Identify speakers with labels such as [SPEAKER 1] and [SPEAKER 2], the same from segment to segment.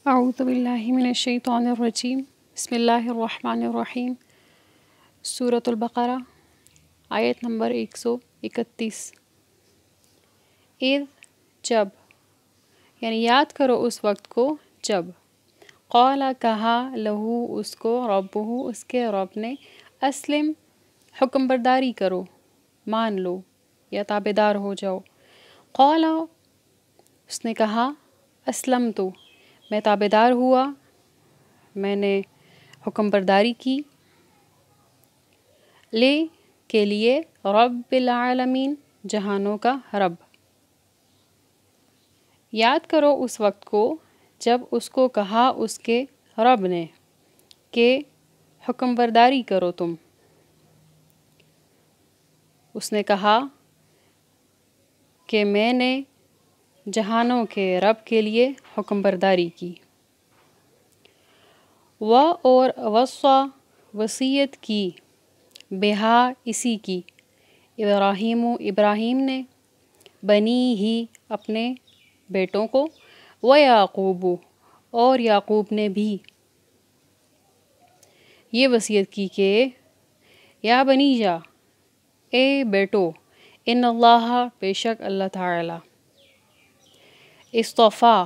[SPEAKER 1] اعوذ باللہ من الشیطان الرجیم بسم اللہ الرحمن الرحیم۔ سورۃ البقرہ آیت نمبر 131۔ اذ جب، یعنی یاد کرو اس وقت کو جب، قال کہا لہو اس کو، ربہ اس کے رب نے، اسلم حکم برداری کرو، مان لو یا تابعدار ہو جاؤ۔ قال اس نے کہا، اسلمت میں تابعدار ہوا، میں نے حکم برداری کی، لے کے لیے، رب العالمین جہانوں کا رب۔ یاد کرو اس وقت کو جب اس کو کہا اس کے رب نے کہ حکم برداری کرو تم۔ اس نے کہا کہ میں نے جہانوں کے رب کے لیے حکم برداری کی۔ اور وصّا وصیت کی، بہا اسی کی، ابراہیم نے، بنی ہی اپنے بیٹوں کو، یعقوب اور یعقوب نے بھی یہ وصیت کی کہ یا بنی جا اے بیٹو، ان اللہ بے شک اللہ تعالی، اصطفیٰ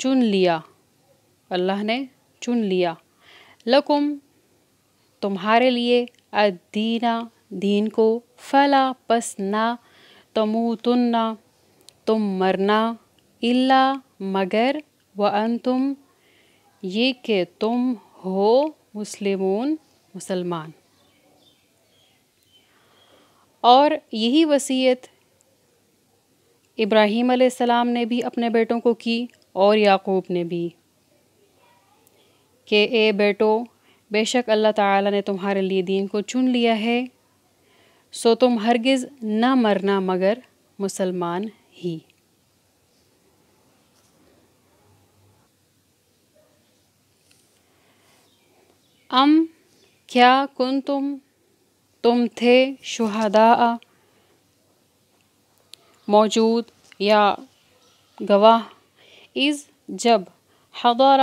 [SPEAKER 1] چن لیا، اللہ نے چن لیا، لکم تمہارے لیے، الدین دین کو، فلا پس نہ، تموتن تم مرنا، الا مگر، وانتم یہ کہ تم ہو، مسلمون مسلمان۔ اور یہی وصیت ابراہیم علیہ السلام نے بھی اپنے بیٹوں کو کی اور یعقوب نے بھی، کہ اے بیٹو، بے شک اللہ تعالیٰ نے تمہارے لیے دین کو چن لیا ہے، سو تم ہرگز نہ مرنا مگر مسلمان ہی۔ کیا کنتم تم تھے، شہداء موجود یا گواہ، اذ جب، حضر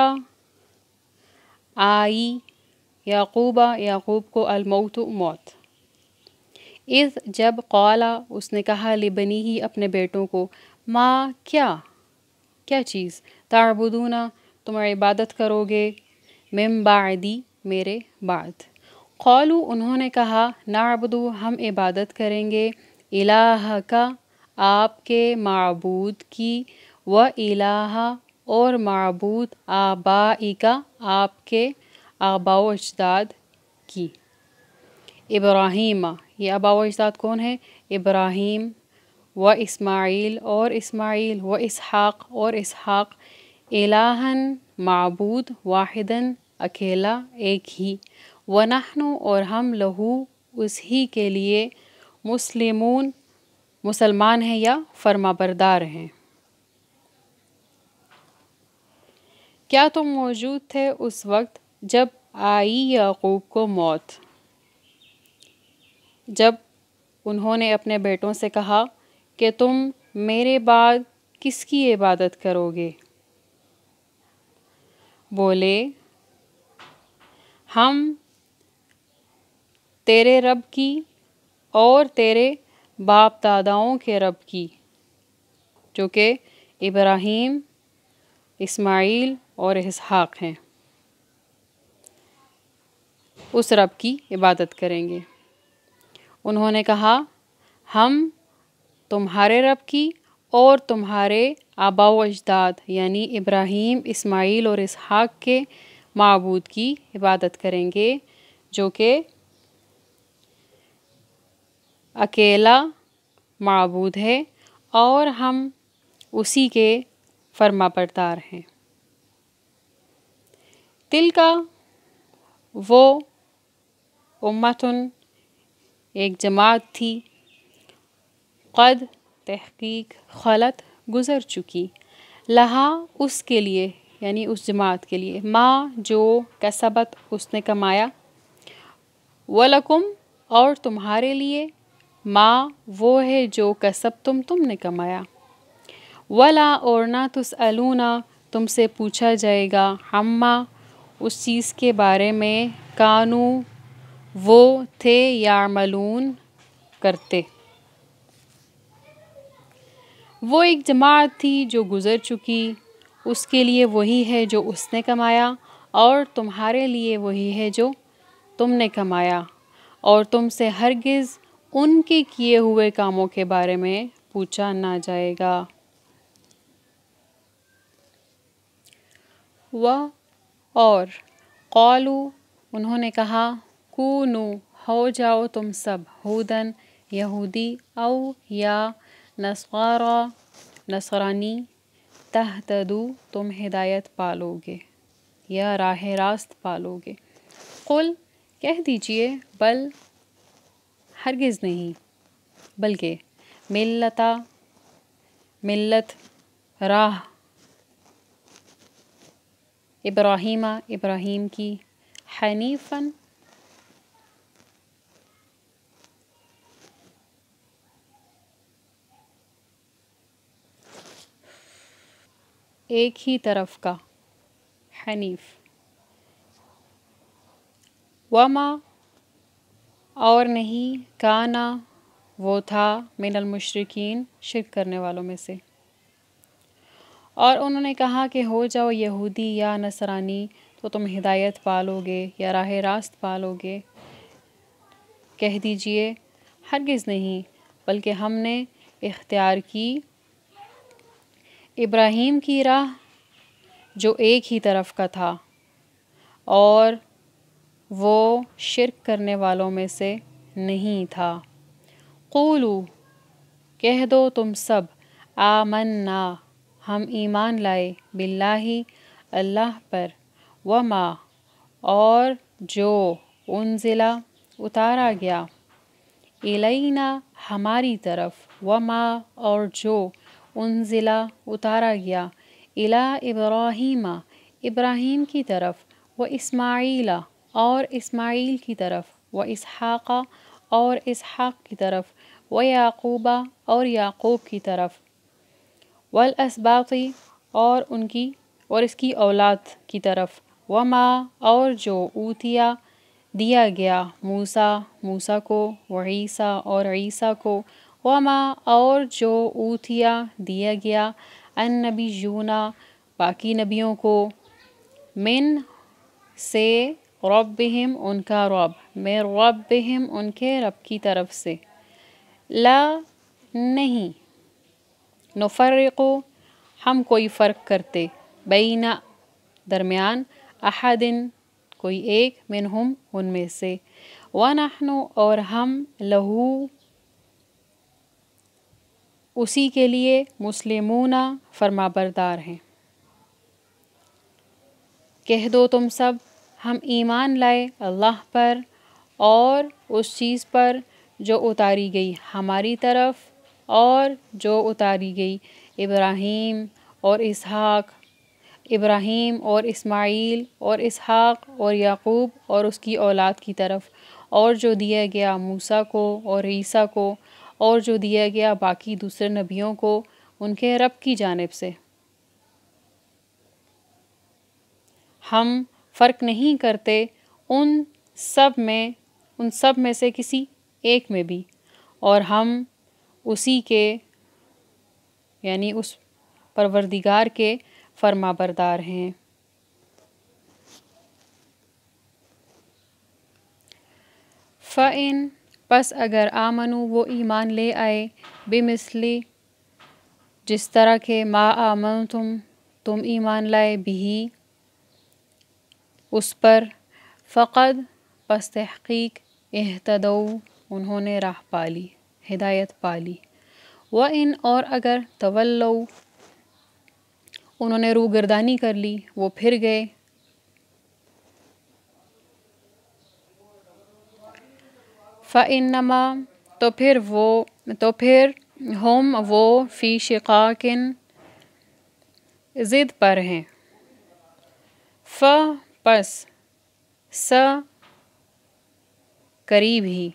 [SPEAKER 1] آئی، یعقوب کو، الموت موت، اذ جب، قال اس نے کہا، لبنیہ اپنے بیٹوں کو، ما کیا چیز، تعبدون تم عبادت کرو گے، من بعدی میرے بعد، قالوا انہوں نے کہا، نعبدو ہم عبادت کریں گے، الہک آپ کے معبود کی، و الہ اور معبود آبائک آپ کے آباء و اجداد کی۔ ابراہیم یہ آباء و اجداد کون ہیں؟ ابراہیم و اسماعیل اور اسماعیل، و اسحاق اور اسحاق، الہًا معبود، واحدًا اکیلا ایک ہی، ونحن اور ہم، لہو اس ہی کے لیے، مسلمون مسلمان ہیں یا فرما بردار ہیں۔ کیا تم موجود تھے اس وقت جب آئی یعقوب کو موت، جب انہوں نے اپنے بیٹوں سے کہا کہ تم میرے بعد کس کی عبادت کرو گے؟ بولے ہم تیرے رب کی اور تیرے باپ داداؤں کے رب کی، جو کہ ابراہیم، اسماعیل اور اسحاق ہیں، اس رب کی عبادت کریں گے۔ انہوں نے کہا ہم تمہارے رب کی اور تمہارے آباء و اجداد یعنی ابراہیم، اسماعیل اور اسحاق کے معبود کی عبادت کریں گے، جو کہ اکیلا معبود ہے اور ہم اسی کے فرما بردار ہیں۔ تلکا وہ، امتن ایک جماعت تھی، قد تحقیق، خلت گزر چکی، لہا اس کے لیے یعنی اس جماعت کے لیے، ما جو، کسبت اس نے کمایا، ولکم اور تمہارے لیے، ما وہ ہے جو کسبتم تم نے کمایا، ولا اور نہ، تسألون تم سے پوچھا جائے گا ہما اس چیز کے بارے میں کانو وہ تھے یعملون کرتے۔ وہ ایک جماعت تھی جو گزر چکی، اس کے لیے وہی ہے جو اس نے کمایا، اور تمہارے لیے وہی ہے جو تم نے کمایا، اور تم سے ہرگز ان کے کیے ہوئے کاموں کے بارے میں پوچھا نہ جائے گا۔ اور قالو انہوں نے کہا کونو ہو جاؤ تم سب ہودن یہودی او یا نصارا نصرانی تہتدو تم ہدایت پالو گے یا راہ راست پالو گے۔ قل کہہ دیجئے بل ہرگز نہیں، بلکہ ملت راہ ابراہیم کی حنیفاً ایک ہی طرف کا، حنیف، وما اور نہیں، کانا وہ تھا، من المشرکین شرک کرنے والوں میں سے۔ اور انہوں نے کہا کہ ہو جاؤ یہودی یا نصرانی تو تم ہدایت پالو گے یا راہ راست پالو گے۔ کہہ دیجئے ہرگز نہیں، بلکہ ہم نے اختیار کی ابراہیم کی راہ جو ایک ہی طرف کا تھا، اور وہ شرک کرنے والوں میں سے نہیں تھا۔ قولو کہہ دو تم سب آمنا ہم ایمان لائے باللہ اللہ پر، وما اور جو انزلا اتارا گیا، الینا ہماری طرف، وما اور جو انزلا اتارا گیا، الی ابراہیم ابراہیم کی طرف، و اسماعیل اور اسماعیل کی طرف، و اسحاق اور اسحاق کی طرف، و یعقوب اور یعقوب کی طرف، والاسباط اور اس کی اولاد کی طرف، وما اور جو اوتیا دیا گیا موسیٰ کو، و عیسیٰ اور عیسیٰ کو، وما اور جو اوتیا دیا گیا النبیون باقی نبیوں کو، من سے ربہم ان کا رب، من ربہم ان کے رب کی طرف سے، لا نہیں، نفرق ہم کوئی فرق کرتے، بین درمیان، احد کوئی ایک، منہم ان میں سے، ونحن اور ہم، لہو اسی کے لیے، مسلمون فرما بردار ہیں۔ کہہ دو تم سب ہم ایمان لائے اللہ پر اور اس چیز پر جو اتاری گئی ہماری طرف، اور جو اتاری گئی ابراہیم اور اسماعیل اور اسحاق اور یعقوب اور اس کی اولاد کی طرف، اور جو دیا گیا موسیٰ کو اور عیسیٰ کو، اور جو دیا گیا باقی دوسرے نبیوں کو ان کے رب کی جانب سے۔ ہم فرق نہیں کرتے ان سب میں سے کسی ایک میں بھی، اور ہم اسی کے یعنی اس پروردگار کے فرما بردار ہیں۔ فَإِن پس اگر آمنو وہ ایمان لے آئے، بمثلی جس طرح کے ما آمنتم تم ایمان لائے بھی اس پر، فقد پس تحقیق اہتدوا انہوں نے راہ پالی، ہدایت پالی، وَإِن اور اگر تولوا انہوں نے روگردانی کر لی، وہ پھر گئے، فَإِنَّمَا تو پھر ہم وہ فی شقاق ضد پر ہیں، پس قریب ہی،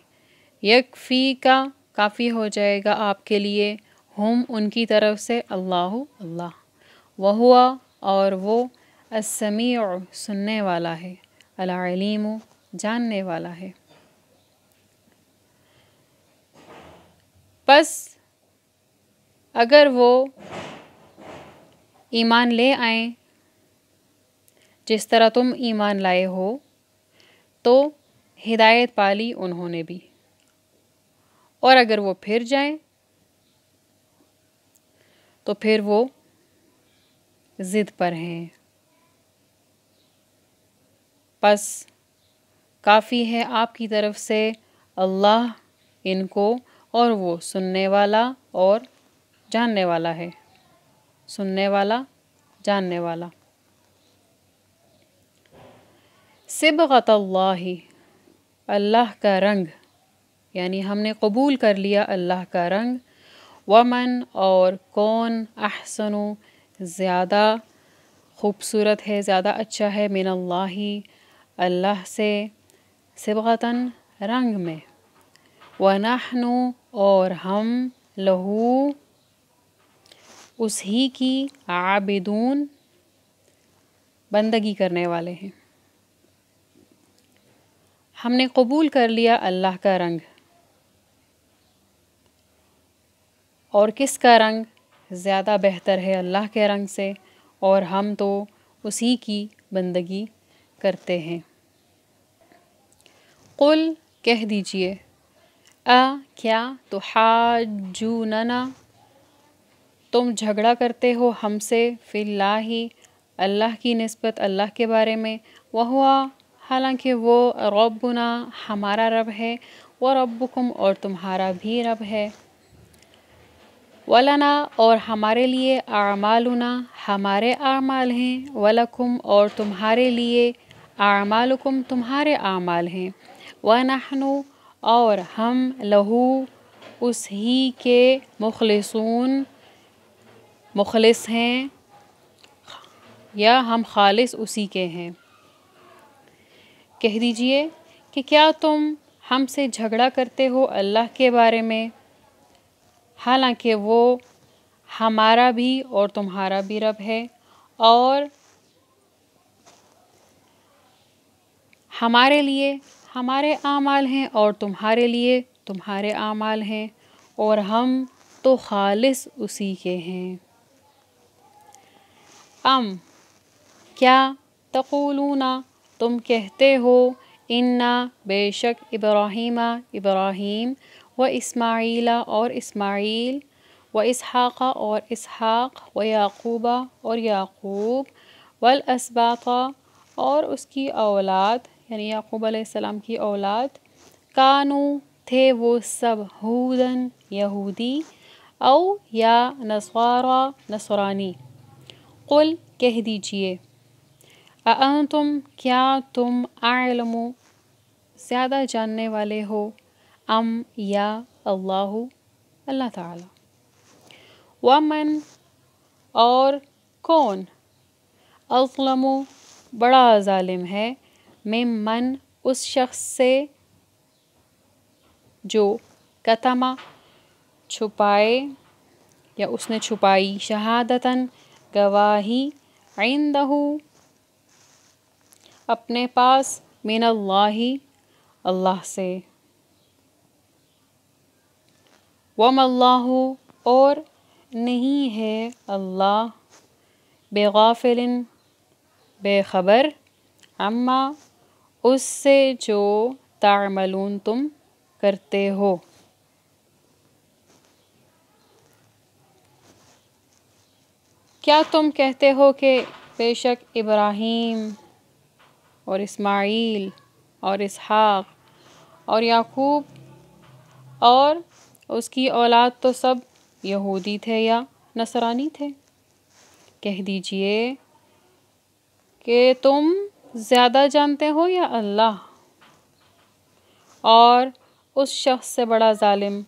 [SPEAKER 1] یکفی کا کافی ہو جائے گا آپ کے لیے، ہم ان کی طرف سے، اللہ، وہوا اور وہ السمیع سننے والا ہے، العلیم جاننے والا ہے۔ پس اگر وہ ایمان لے آئیں جس طرح تم ایمان لائے ہو تو ہدایت پالی انہوں نے بھی، اور اگر وہ پھر جائیں تو پھر وہ ضد پر ہیں۔ پس کافی ہے آپ کی طرف سے اللہ ان کو، اور وہ سننے والا اور جاننے والا ہے، سننے والا جاننے والا۔ صبغۃ اللہ، اللہ کا رنگ، یعنی ہم نے قبول کر لیا اللہ کا رنگ۔ ومن اور کون احسن زیادہ خوبصورت ہے، زیادہ اچھا ہے، من اللہ اللہ سے، صبغتاً رنگ میں، ونحن اور ہم، لہو اس ہی کی، عابدون بندگی کرنے والے ہیں۔ ہم نے قبول کر لیا اللہ کا رنگ، اور کس کا رنگ زیادہ بہتر ہے اللہ کے رنگ سے، اور ہم تو اسی کی بندگی کرتے ہیں۔ قل کہہ دیجئے، کیا تحاجوننا تم جھگڑا کرتے ہو ہم سے، فی اللہ اللہ کی نسبت، اللہ کے بارے میں، وہو حالانکہ وہ، ربنا ہمارا رب ہے، وربکم اور تمہارا بھی رب ہے، ولنا اور ہمارے لیے، اعمالنا ہمارے اعمال ہیں، ولکم اور تمہارے لیے، اعمالکم تمہارے اعمال ہیں، ونحن اور ہم، لہو اس ہی کے، مخلصون مخلص ہیں، یا ہم خالص اسی کے ہیں۔ کہہ دیجئے کہ کیا تم ہم سے جھگڑا کرتے ہو اللہ کے بارے میں، حالانکہ وہ ہمارا بھی اور تمہارا بھی رب ہے، اور ہمارے لیے ہمارے اعمال ہیں اور تمہارے لیے تمہارے اعمال ہیں، اور ہم تو خالص اسی کے ہیں۔ کیا تقولون تم کہتے ہو، انا بے شک، ابراہیم و اسماعیل اور اسماعیل، و اسحاق اور اسحاق، و یعقوب اور یعقوب، والاسباط اور اس کی اولاد، یعنی یعقوب علیہ السلام کی اولاد، کانو تھے وہ سب، ہودن یہودی، او یا نصارا نصرانی۔ قل کہہ دیجئے، اانتم کیا تم، اعلم زیادہ جاننے والے ہو، ام یا اللہ اللہ تعالی، ومن اور کون، اظلم بڑا ظالم ہے، ممن اس شخص سے، جو کتما چھپائے، یا اس نے چھپائی، شہادتاً گواہی، عندہ اپنے پاس، من اللہ اللہ سے، وما اللہ اور نہیں ہے اللہ، بغافل بے خبر، عما اس سے جو، تعملون تم کرتے ہو۔ کیا تم کہتے ہو کہ بے شک ابراہیم اور اسماعیل اور اسحاق اور یعقوب اور اس کی اولاد تو سب یہودی تھے یا نصرانی تھے؟ کہہ دیجئے کہ تم زیادہ جانتے ہو یا اللہ، اور اس شخص سے بڑا ظالم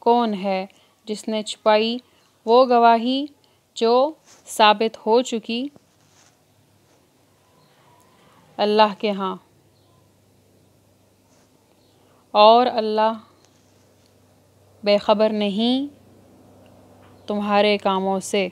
[SPEAKER 1] کون ہے جس نے چھپائی وہ گواہی جو ثابت ہو چکی اللہ کے ہاں، اور اللہ بے خبر نہیں تمہارے کاموں سے۔